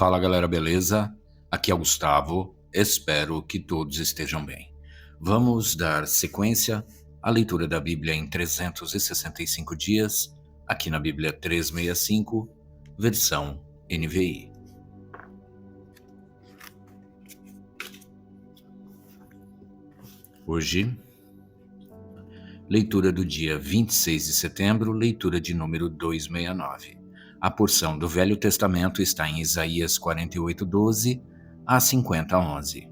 Fala galera, beleza? Aqui é o Gustavo, espero que todos estejam bem. Vamos dar sequência à leitura da Bíblia em 365 dias, aqui na Bíblia 365, versão NVI. Hoje, leitura do dia 26 de setembro, leitura de número 269. A porção do Velho Testamento está em Isaías 48:12 a 50:11.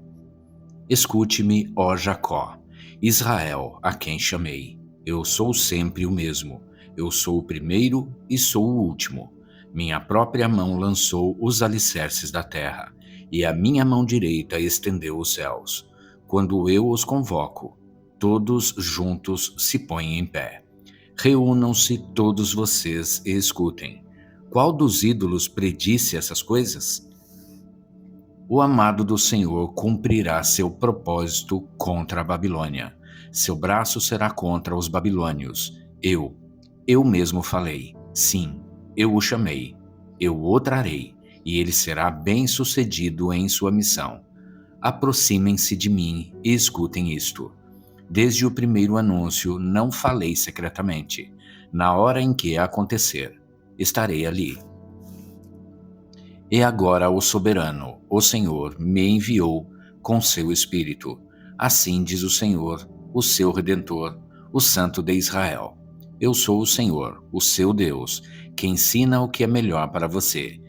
Escute-me, ó Jacó, Israel, a quem chamei. Eu sou sempre o mesmo. Eu sou o primeiro e sou o último. Minha própria mão lançou os alicerces da terra, e a minha mão direita estendeu os céus. Quando eu os convoco, todos juntos se põem em pé. Reúnam-se todos vocês e escutem. Qual dos ídolos predisse essas coisas? O amado do Senhor cumprirá seu propósito contra a Babilônia. Seu braço será contra os babilônios. Eu mesmo falei. Sim, eu o chamei. Eu o trarei, e ele será bem-sucedido em sua missão. Aproximem-se de mim e escutem isto. Desde o primeiro anúncio não falei secretamente. Na hora em que acontecer, estarei ali. E agora o soberano, o Senhor, me enviou com seu Espírito. Assim diz o Senhor, o seu Redentor, o Santo de Israel. Eu sou o Senhor, o seu Deus, que ensina o que é melhor para você,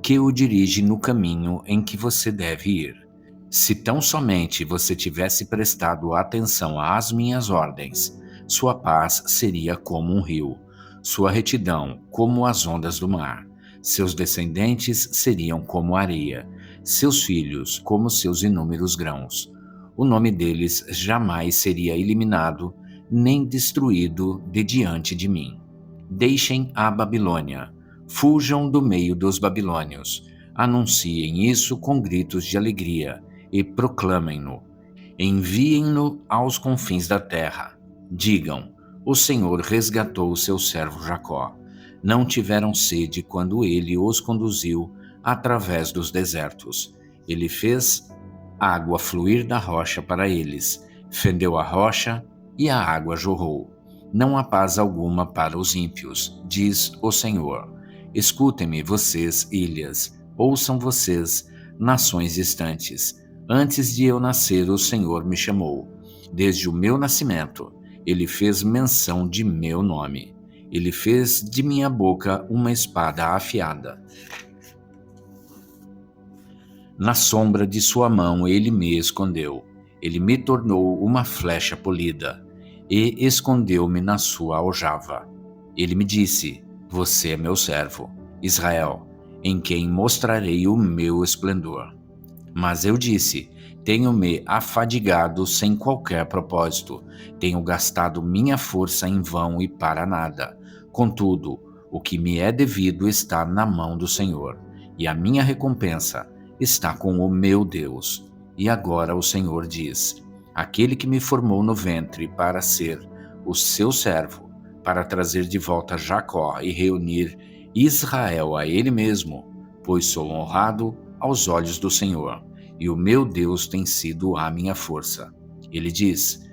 que o dirige no caminho em que você deve ir. Se tão somente você tivesse prestado atenção às minhas ordens, sua paz seria como um rio, sua retidão como as ondas do mar. Seus descendentes seriam como areia, seus filhos como seus inúmeros grãos. O nome deles jamais seria eliminado, nem destruído de diante de mim. Deixem a Babilônia, fujam do meio dos babilônios, anunciem isso com gritos de alegria e proclamem-no. Enviem-no aos confins da terra. Digam: o Senhor resgatou o seu servo Jacó. Não tiveram sede quando ele os conduziu através dos desertos. Ele fez água fluir da rocha para eles, fendeu a rocha e a água jorrou. Não há paz alguma para os ímpios, diz o Senhor. Escutem-me, vocês, ilhas, ouçam vocês, nações distantes. Antes de eu nascer, o Senhor me chamou. Desde o meu nascimento, ele fez menção de meu nome. Ele fez de minha boca uma espada afiada. Na sombra de sua mão ele me escondeu. Ele me tornou uma flecha polida e escondeu-me na sua aljava. Ele me disse: você é meu servo, Israel, em quem mostrarei o meu esplendor. Mas eu disse: tenho-me afadigado sem qualquer propósito, tenho gastado minha força em vão e para nada. Contudo, o que me é devido está na mão do Senhor, e a minha recompensa está com o meu Deus. E agora o Senhor diz: aquele que me formou no ventre para ser o seu servo, para trazer de volta Jacó e reunir Israel a ele mesmo, pois sou honrado aos olhos do Senhor, e o meu Deus tem sido a minha força. Ele diz: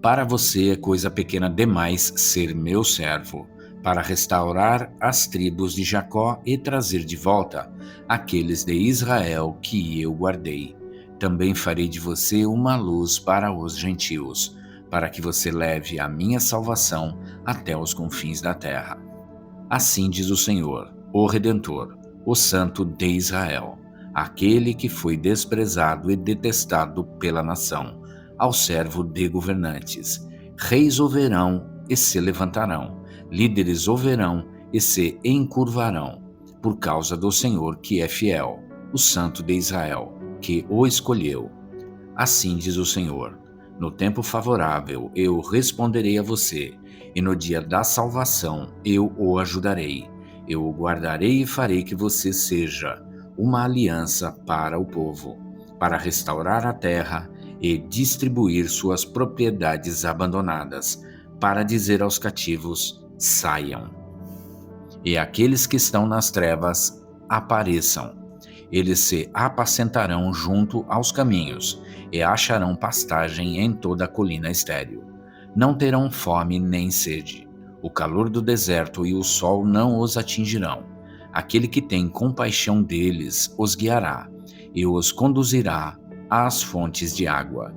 para você é coisa pequena demais ser meu servo, para restaurar as tribos de Jacó e trazer de volta aqueles de Israel que eu guardei. Também farei de você uma luz para os gentios, para que você leve a minha salvação até os confins da terra. Assim diz o Senhor, o Redentor, o Santo de Israel, aquele que foi desprezado e detestado pela nação, ao servo de governantes. Reis ouvirão e se levantarão, líderes ouvirão e se encurvarão, por causa do Senhor que é fiel, o Santo de Israel, que o escolheu. Assim diz o Senhor: no tempo favorável eu responderei a você, e no dia da salvação eu o ajudarei. Eu o guardarei e farei que você seja uma aliança para o povo, para restaurar a terra e distribuir suas propriedades abandonadas, para dizer aos cativos: saiam. E aqueles que estão nas trevas, apareçam. Eles se apacentarão junto aos caminhos e acharão pastagem em toda a colina estéril. Não terão fome nem sede. O calor do deserto e o sol não os atingirão. Aquele que tem compaixão deles os guiará e os conduzirá às fontes de água.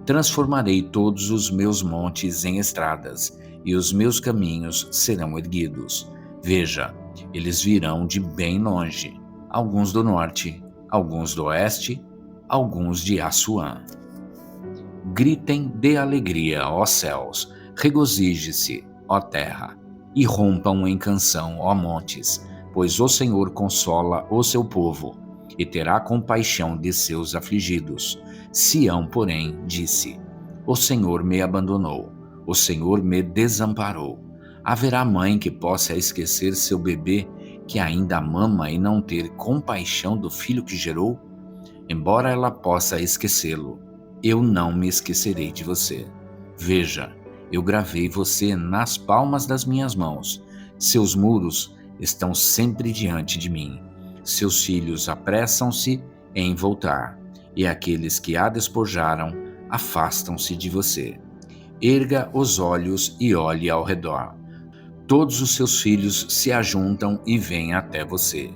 Transformarei todos os meus montes em estradas, e os meus caminhos serão erguidos. Veja, eles virão de bem longe, alguns do norte, alguns do oeste, alguns de Assuã. Gritem de alegria, ó céus, regozije-se, ó terra, e rompam em canção, ó montes, pois o Senhor consola o seu povo, e terá compaixão de seus afligidos. Sião, porém, disse: O Senhor me abandonou, o Senhor me desamparou. Haverá mãe que possa esquecer seu bebê que ainda mama e não ter compaixão do filho que gerou? Embora ela possa esquecê-lo, eu não me esquecerei de você. Veja, eu gravei você nas palmas das minhas mãos. Seus muros estão sempre diante de mim. Seus filhos apressam-se em voltar, e aqueles que a despojaram afastam-se de você. Erga os olhos e olhe ao redor. Todos os seus filhos se ajuntam e vêm até você.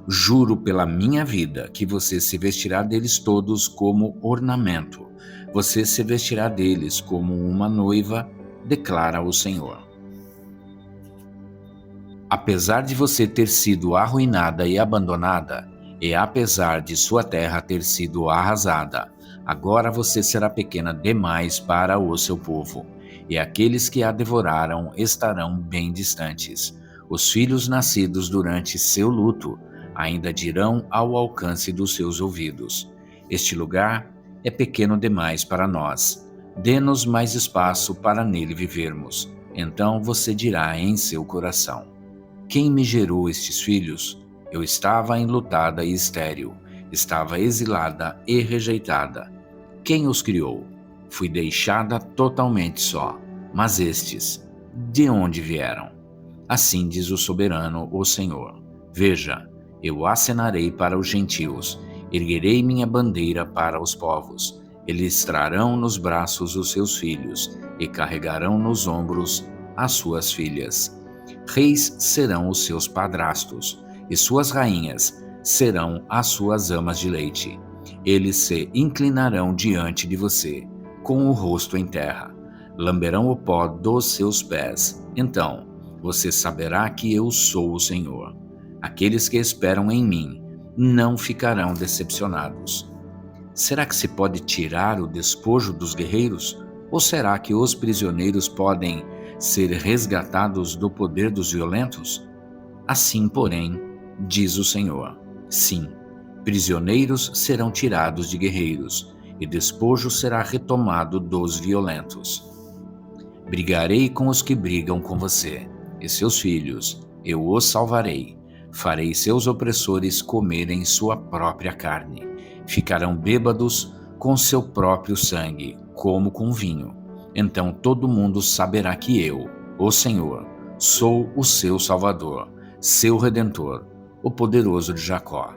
Juro pela minha vida que você se vestirá deles todos como ornamento. Você se vestirá deles como uma noiva, declara o Senhor. Apesar de você ter sido arruinada e abandonada, e apesar de sua terra ter sido arrasada, agora você será pequena demais para o seu povo, e aqueles que a devoraram estarão bem distantes. Os filhos nascidos durante seu luto ainda dirão ao alcance dos seus ouvidos: Este lugar é pequeno demais para nós. Dê-nos mais espaço para nele vivermos. Então você dirá em seu coração: Quem me gerou estes filhos? Eu estava enlutada e estéril, estava exilada e rejeitada. Quem os criou? Fui deixada totalmente só. Mas estes, de onde vieram? Assim diz o soberano, o Senhor. Veja, eu acenarei para os gentios, erguerei minha bandeira para os povos. Eles trarão nos braços os seus filhos e carregarão nos ombros as suas filhas. Reis serão os seus padrastos, e suas rainhas serão as suas amas de leite. Eles se inclinarão diante de você, com o rosto em terra. Lamberão o pó dos seus pés. Então você saberá que eu sou o Senhor. Aqueles que esperam em mim não ficarão decepcionados. Será que se pode tirar o despojo dos guerreiros? Ou será que os prisioneiros podem ser resgatados do poder dos violentos? Assim, porém, diz o Senhor: sim, prisioneiros serão tirados de guerreiros, e despojo será retomado dos violentos. Brigarei com os que brigam com você, e seus filhos, eu os salvarei. Farei seus opressores comerem sua própria carne. Ficarão bêbados com seu próprio sangue, como com vinho. Então todo mundo saberá que eu, o Senhor, sou o seu Salvador, seu Redentor, o poderoso de Jacó.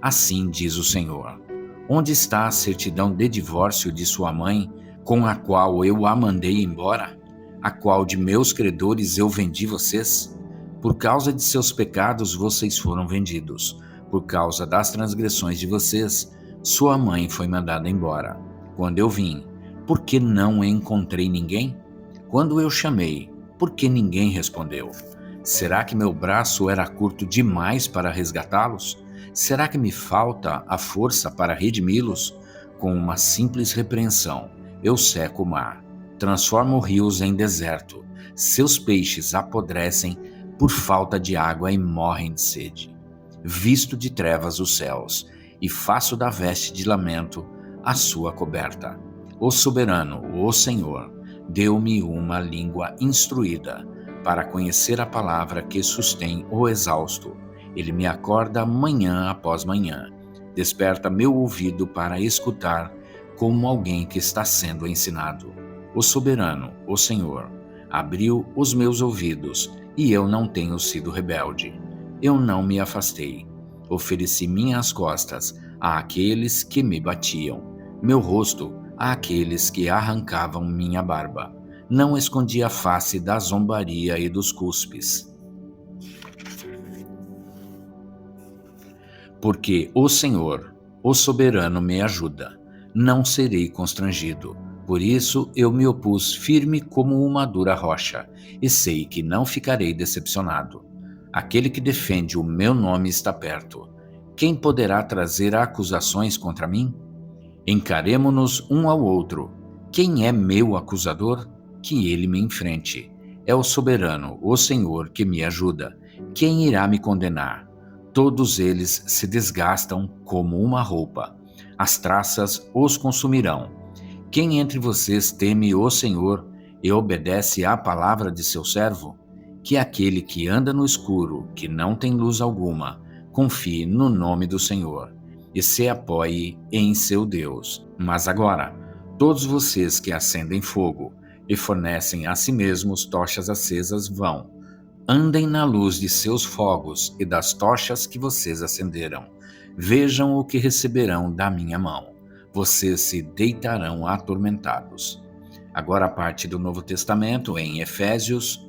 Assim diz o Senhor: onde está a certidão de divórcio de sua mãe, com a qual eu a mandei embora? A qual de meus credores eu vendi vocês? Por causa de seus pecados vocês foram vendidos. Por causa das transgressões de vocês, sua mãe foi mandada embora. Quando eu vim, por que não encontrei ninguém? Quando eu chamei, por que ninguém respondeu? Será que meu braço era curto demais para resgatá-los? Será que me falta a força para redimi-los? Com uma simples repreensão, eu seco o mar, transformo rios em deserto, seus peixes apodrecem por falta de água e morrem de sede. Visto de trevas os céus, e faço da veste de lamento a sua coberta. O soberano, o Senhor, deu-me uma língua instruída, para conhecer a palavra que sustém o exausto. Ele me acorda manhã após manhã, desperta meu ouvido para escutar como alguém que está sendo ensinado. O soberano, o Senhor, abriu os meus ouvidos, e eu não tenho sido rebelde. Eu não me afastei. Ofereci minhas costas àqueles que me batiam, meu rosto àqueles que arrancavam minha barba. Não escondi a face da zombaria e dos cuspes. Porque o Senhor, o soberano, me ajuda. Não serei constrangido. Por isso eu me opus firme como uma dura rocha, e sei que não ficarei decepcionado. Aquele que defende o meu nome está perto. Quem poderá trazer acusações contra mim? Encaremo-nos um ao outro. Quem é meu acusador? Que ele me enfrente. É o soberano, o Senhor, que me ajuda. Quem irá me condenar? Todos eles se desgastam como uma roupa. As traças os consumirão. Quem entre vocês teme o Senhor e obedece à palavra de seu servo? Que aquele que anda no escuro, que não tem luz alguma, confie no nome do Senhor e se apoie em seu Deus. Mas agora, todos vocês que acendem fogo e fornecem a si mesmos tochas acesas vão. Andem na luz de seus fogos e das tochas que vocês acenderam. Vejam o que receberão da minha mão. Vocês se deitarão atormentados. Agora a parte do Novo Testamento em Efésios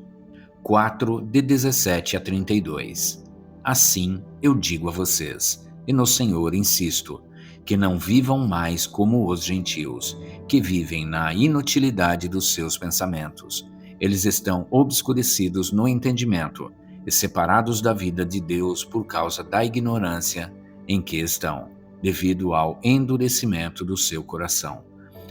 4, de 17 a 32. Assim eu digo a vocês, e no Senhor insisto, que não vivam mais como os gentios, que vivem na inutilidade dos seus pensamentos. Eles estão obscurecidos no entendimento e separados da vida de Deus por causa da ignorância em que estão, devido ao endurecimento do seu coração.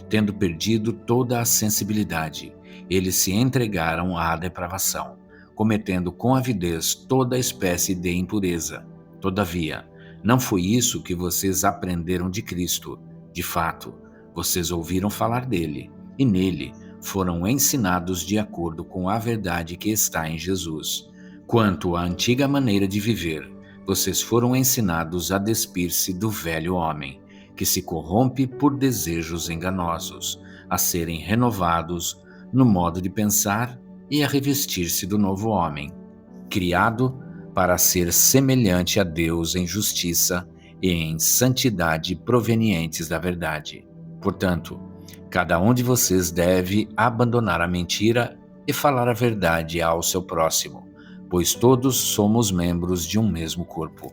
Tendo perdido toda a sensibilidade, eles se entregaram à depravação, cometendo com avidez toda espécie de impureza. Todavia, não foi isso que vocês aprenderam de Cristo. De fato, vocês ouviram falar dele, e nele foram ensinados de acordo com a verdade que está em Jesus. Quanto à antiga maneira de viver, vocês foram ensinados a despir-se do velho homem, que se corrompe por desejos enganosos, a serem renovados no modo de pensar e a revestir-se do novo homem, criado para ser semelhante a Deus em justiça e em santidade provenientes da verdade. Portanto, cada um de vocês deve abandonar a mentira e falar a verdade ao seu próximo, pois todos somos membros de um mesmo corpo.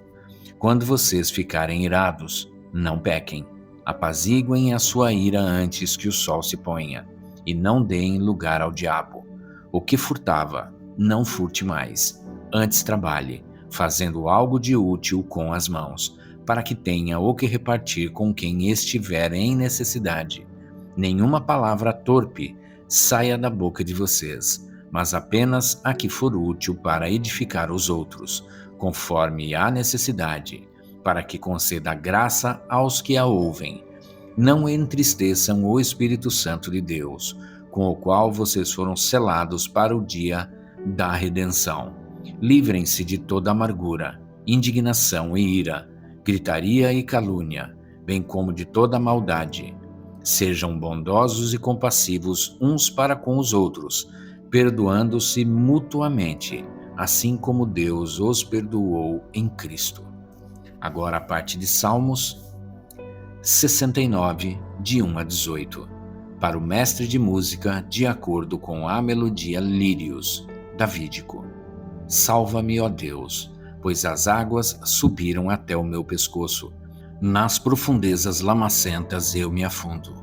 Quando vocês ficarem irados, não pequem. Apaziguem a sua ira antes que o sol se ponha, e não deem lugar ao diabo. O que furtava, não furte mais. Antes trabalhe, fazendo algo de útil com as mãos, para que tenha o que repartir com quem estiver em necessidade. Nenhuma palavra torpe saia da boca de vocês, mas apenas a que for útil para edificar os outros, conforme a necessidade, para que conceda graça aos que a ouvem. Não entristeçam o Espírito Santo de Deus, com o qual vocês foram selados para o dia da redenção. Livrem-se de toda amargura, indignação e ira, gritaria e calúnia, bem como de toda maldade. Sejam bondosos e compassivos uns para com os outros, perdoando-se mutuamente, assim como Deus os perdoou em Cristo. Agora a parte de Salmos 69, de 1 a 18. Para o mestre de música, de acordo com a melodia Lírios, davídico. Salva-me, ó Deus, pois as águas subiram até o meu pescoço. Nas profundezas lamacentas eu me afundo.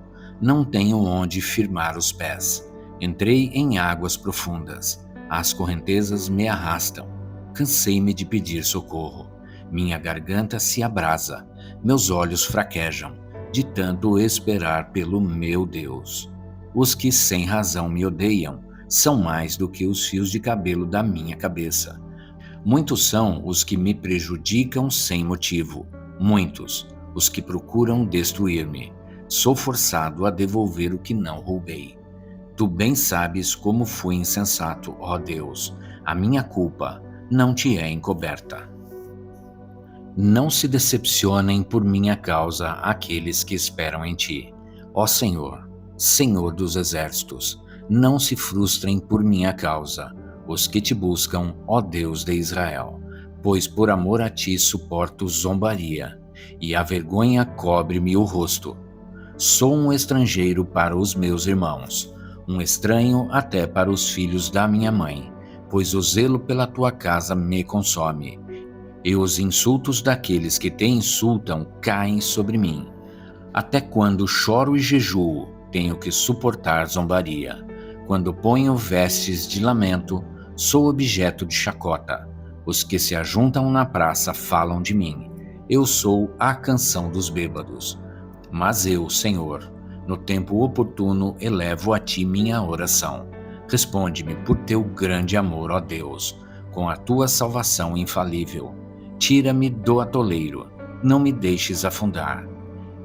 Não tenho onde firmar os pés. Entrei em águas profundas. As correntezas me arrastam. Cansei-me de pedir socorro. Minha garganta se abrasa. Meus olhos fraquejam, de tanto esperar pelo meu Deus. Os que sem razão me odeiam são mais do que os fios de cabelo da minha cabeça. Muitos são os que me prejudicam sem motivo. Muitos os que procuram destruir-me. Sou forçado a devolver o que não roubei. Tu bem sabes como fui insensato, ó Deus. A minha culpa não te é encoberta. Não se decepcionem por minha causa aqueles que esperam em ti. Ó Senhor, Senhor dos exércitos, não se frustrem por minha causa os que te buscam, ó Deus de Israel. pois por amor a ti suporto zombaria, e a vergonha cobre-me o rosto. Sou um estrangeiro para os meus irmãos, um estranho até para os filhos da minha mãe, pois o zelo pela tua casa me consome, e os insultos daqueles que te insultam caem sobre mim. Até quando choro e jejuo, tenho que suportar zombaria. Quando ponho vestes de lamento, sou objeto de chacota. Os que se ajuntam na praça falam de mim. Eu sou a canção dos bêbados. Mas eu, Senhor, no tempo oportuno elevo a ti minha oração. Responde-me por teu grande amor, ó Deus, com a tua salvação infalível. Tira-me do atoleiro, não me deixes afundar.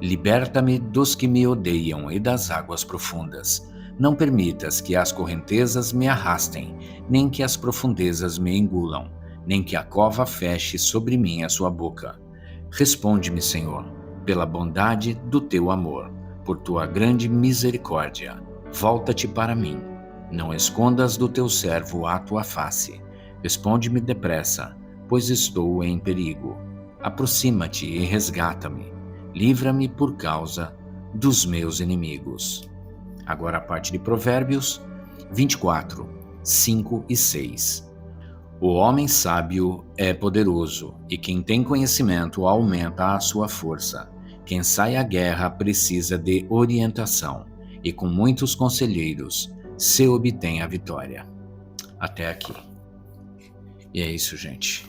Liberta-me dos que me odeiam e das águas profundas. Não permitas que as correntezas me arrastem, nem que as profundezas me engulam, nem que a cova feche sobre mim a sua boca. Responde-me, Senhor, pela bondade do teu amor, por tua grande misericórdia. Volta-te para mim. Não escondas do teu servo a tua face. Responde-me depressa, pois estou em perigo. Aproxima-te e resgata-me. Livra-me por causa dos meus inimigos. Agora a parte de Provérbios 24, 5 e 6. O homem sábio é poderoso, e quem tem conhecimento aumenta a sua força. Quem sai à guerra precisa de orientação, e com muitos conselheiros se obtém a vitória. Até aqui. E é isso, gente.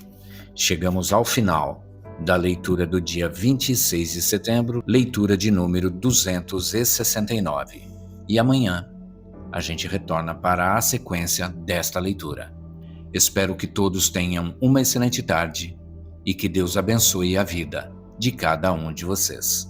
Chegamos ao final da leitura do dia 26 de setembro, leitura de número 269. E amanhã a gente retorna para a sequência desta leitura. Espero que todos tenham uma excelente tarde e que Deus abençoe a vida de cada um de vocês.